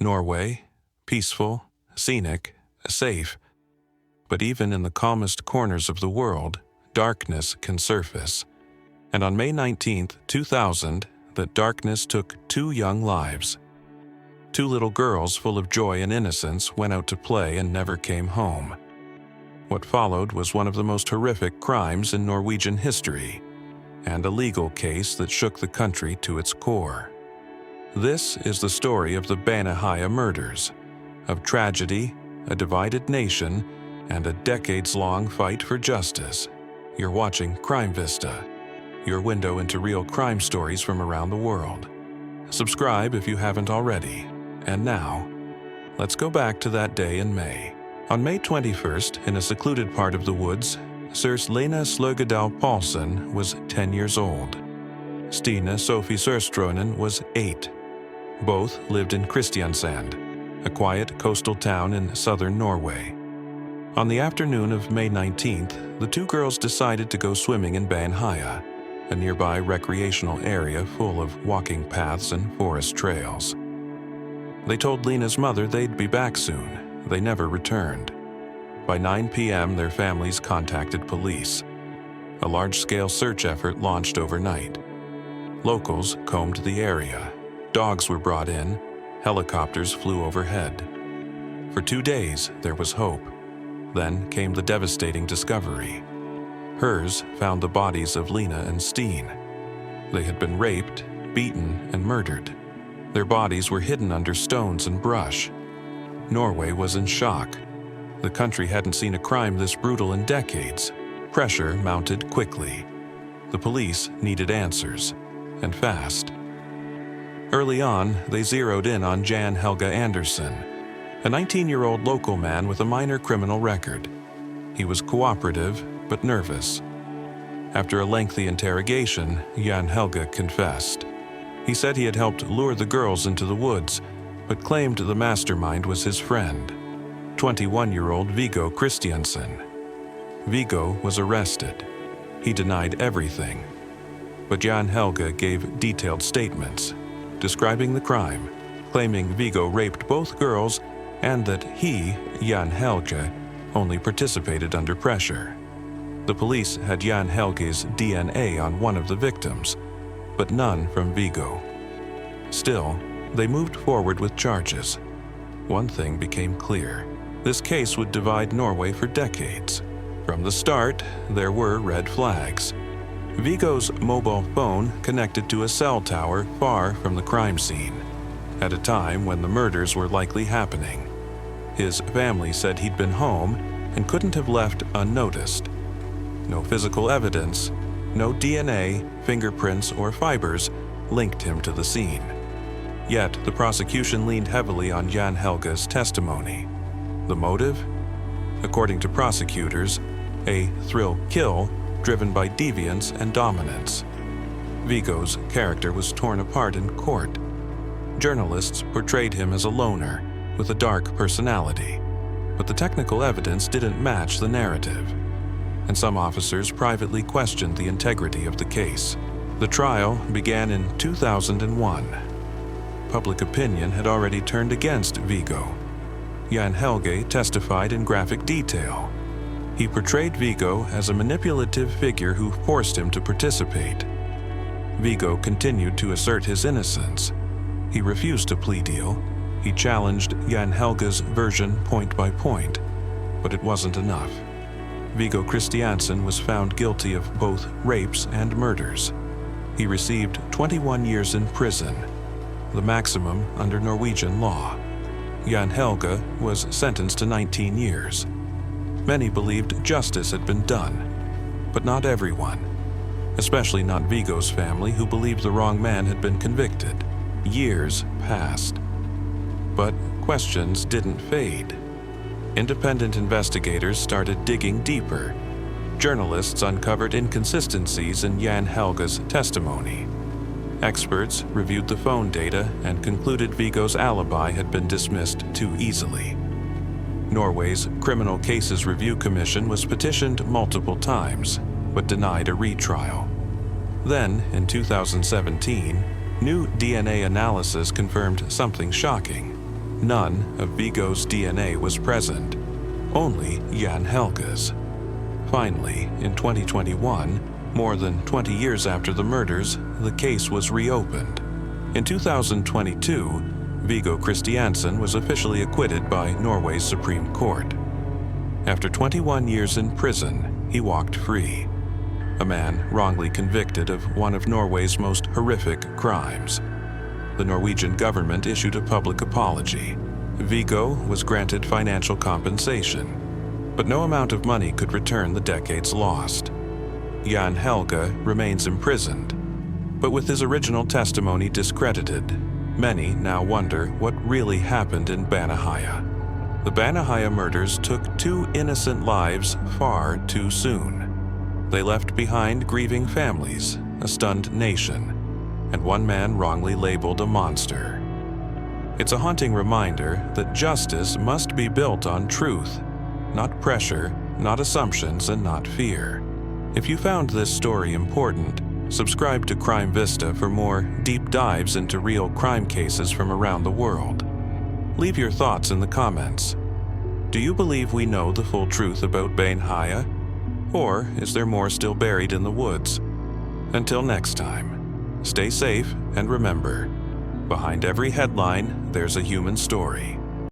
Norway, peaceful, scenic, safe. But even in the calmest corners of the world, darkness can surface. And on May 19, 2000, that darkness took 2 young lives. 2 little girls full of joy and innocence went out to play and never came home. What followed was one of the most horrific crimes in Norwegian history, and a legal case that shook the country to its core. This is the story of the Baneheia murders, of tragedy, a divided nation, and a decades-long fight for justice. You're watching CrimeVista, your window into real crime stories from around the world. Subscribe if you haven't already. And now, let's go back to that day in May. On May 21st, in a secluded part of the woods, Lena Sløgedal Paulsen was 10 years old. Stine Sofie Sørstrønen was 8. Both lived in Kristiansand, a quiet coastal town in southern Norway. On the afternoon of May 19th, the 2 girls decided to go swimming in Baneheia, a nearby recreational area full of walking paths and forest trails. They told Lena's mother they'd be back soon. They never returned. By 9 p.m., their families contacted police. A large-scale search effort launched overnight. Locals combed the area. Dogs were brought in. Helicopters flew overhead. For 2 days, there was hope. Then came the devastating discovery. Hers found the bodies of Lena and Stine. They had been raped, beaten, and murdered. Their bodies were hidden under stones and brush. Norway was in shock. The country hadn't seen a crime this brutal in decades. Pressure mounted quickly. The police needed answers, and fast. Early on, they zeroed in on Jan Helge Andersen, a 19-year-old local man with a minor criminal record. He was cooperative, but nervous. After a lengthy interrogation, Jan Helge confessed. He said he had helped lure the girls into the woods, but claimed the mastermind was his friend, 21-year-old Viggo Kristiansen. Viggo was arrested. He denied everything. But Jan Helge gave detailed statements, describing the crime, claiming Viggo raped both girls and that he, Jan Helge, only participated under pressure. The police had Jan Helge's DNA on one of the victims, but none from Viggo. Still, they moved forward with charges. One thing became clear. This case would divide Norway for decades. From the start, there were red flags. Viggo's mobile phone connected to a cell tower far from the crime scene, at a time when the murders were likely happening. His family said he'd been home and couldn't have left unnoticed. No physical evidence, no DNA, fingerprints, or fibers linked him to the scene. Yet the prosecution leaned heavily on Jan Helge's testimony. The motive? According to prosecutors, a thrill kill driven by deviance and dominance. Viggo's character was torn apart in court. Journalists portrayed him as a loner with a dark personality, but the technical evidence didn't match the narrative, and some officers privately questioned the integrity of the case. The trial began in 2001. Public opinion had already turned against Viggo. Jan Helge testified in graphic detail. He portrayed Viggo as a manipulative figure who forced him to participate. Viggo continued to assert his innocence. He refused a plea deal. He challenged Jan Helge's version point by point, but it wasn't enough. Viggo Kristiansen was found guilty of both rapes and murders. He received 21 years in prison, the maximum under Norwegian law. Jan Helge was sentenced to 19 years. Many believed justice had been done, but not everyone, especially not Viggo's family, who believed the wrong man had been convicted. Years passed, but questions didn't fade. Independent investigators started digging deeper. Journalists uncovered inconsistencies in Jan Helge's testimony. Experts reviewed the phone data and concluded Viggo's alibi had been dismissed too easily. Norway's Criminal Cases Review Commission was petitioned multiple times, but denied a retrial. Then, in 2017, new DNA analysis confirmed something shocking. none of Viggo's DNA was present, only Jan Helge's. Finally, in 2021, more than 20 years after the murders, the case was reopened. In 2022, Viggo Kristiansen was officially acquitted by Norway's Supreme Court. After 21 years in prison, he walked free. A man wrongly convicted of one of Norway's most horrific crimes. The Norwegian government issued a public apology. Viggo was granted financial compensation, but no amount of money could return the decades lost. Jan Helge remains imprisoned, but with his original testimony discredited, many now wonder what really happened in Baneheia. The Baneheia murders took 2 innocent lives far too soon. They left behind grieving families, a stunned nation, and one man wrongly labeled a monster. It's a haunting reminder that justice must be built on truth, not pressure, not assumptions, and not fear. If you found this story important, subscribe to CrimeVista for more deep dives into real crime cases from around the world. Leave your thoughts in the comments. Do you believe we know the full truth about Baneheia? Or is there more still buried in the woods? Until next time, stay safe and remember, behind every headline, there's a human story.